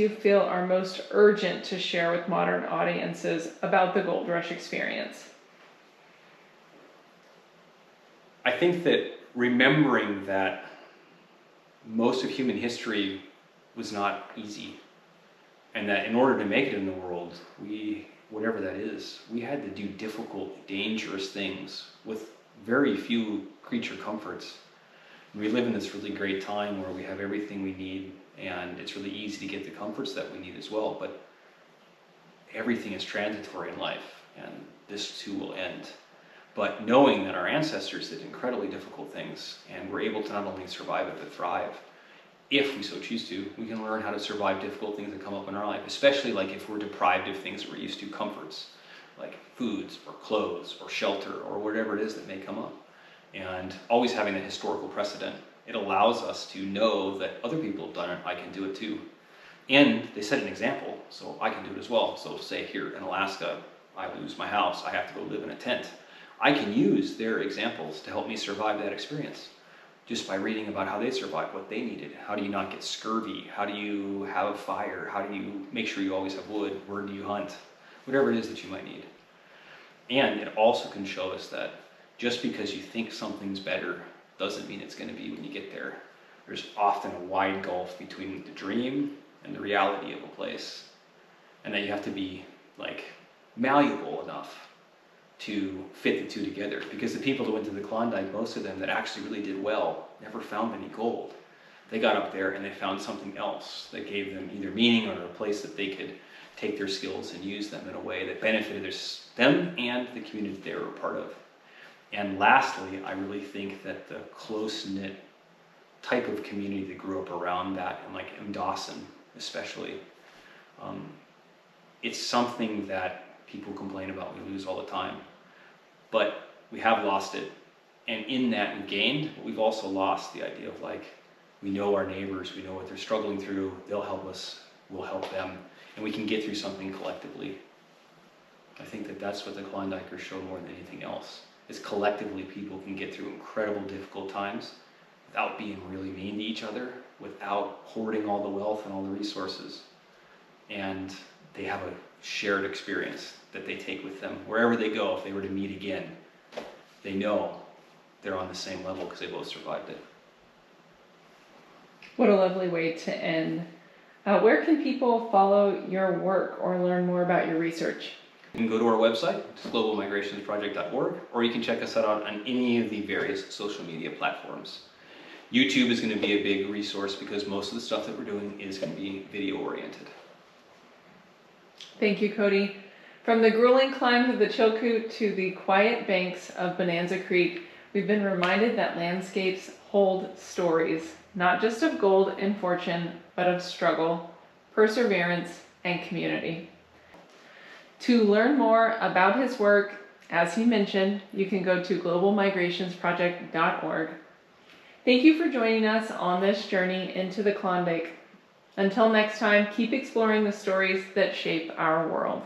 you feel are most urgent to share with modern audiences about the Gold Rush experience? I think that remembering that most of human history was not easy, and that in order to make it in the world, whatever that is, we had to do difficult, dangerous things with very few creature comforts. We live in this really great time where we have everything we need, and it's really easy to get the comforts that we need as well, but everything is transitory in life, and this too will end. But knowing that our ancestors did incredibly difficult things, and were able to not only survive it, but thrive, if we so choose to, we can learn how to survive difficult things that come up in our life, especially like if we're deprived of things that we're used to, comforts, like foods or clothes or shelter or whatever it is that may come up. And always having that historical precedent, it allows us to know that other people have done it, I can do it too. And they set an example, so I can do it as well. So say here in Alaska, I lose my house, I have to go live in a tent. I can use their examples to help me survive that experience. Just by reading about how they survived, what they needed. How do you not get scurvy? How do you have a fire? How do you make sure you always have wood? Where do you hunt? Whatever it is that you might need. And it also can show us that just because you think something's better doesn't mean it's going to be when you get there. There's often a wide gulf between the dream and the reality of a place. And that you have to be like malleable enough to fit the two together. Because the people that went to the Klondike, most of them that actually really did well, never found any gold. They got up there and they found something else that gave them either meaning or a place that they could take their skills and use them in a way that benefited them and the community they were a part of. And lastly, I really think that the close-knit type of community that grew up around that, and like in Dawson especially, it's something that people complain about we lose all the time. But we have lost it. And in that we gained, but we've also lost the idea of like, we know our neighbors, we know what they're struggling through, they'll help us, we'll help them, and we can get through something collectively. I think that that's what the Klondikers show more than anything else, is collectively people can get through incredible difficult times without being really mean to each other, without hoarding all the wealth and all the resources. And they have a shared experience that they take with them wherever they go. If they were to meet again, they know they're on the same level because they both survived it. What a lovely way to end. Where can people follow your work or learn more about your research? You can go to our website, it's globalmigrationsproject.org, or you can check us out on any of the various social media platforms. YouTube is going to be a big resource because most of the stuff that we're doing is going to be video oriented. Thank you, Cody. From the grueling climbs of the Chilkoot to the quiet banks of Bonanza Creek, we've been reminded that landscapes hold stories, not just of gold and fortune, but of struggle, perseverance, and community. To learn more about his work, as he mentioned, you can go to globalmigrationsproject.org. Thank you for joining us on this journey into the Klondike. Until next time, keep exploring the stories that shape our world.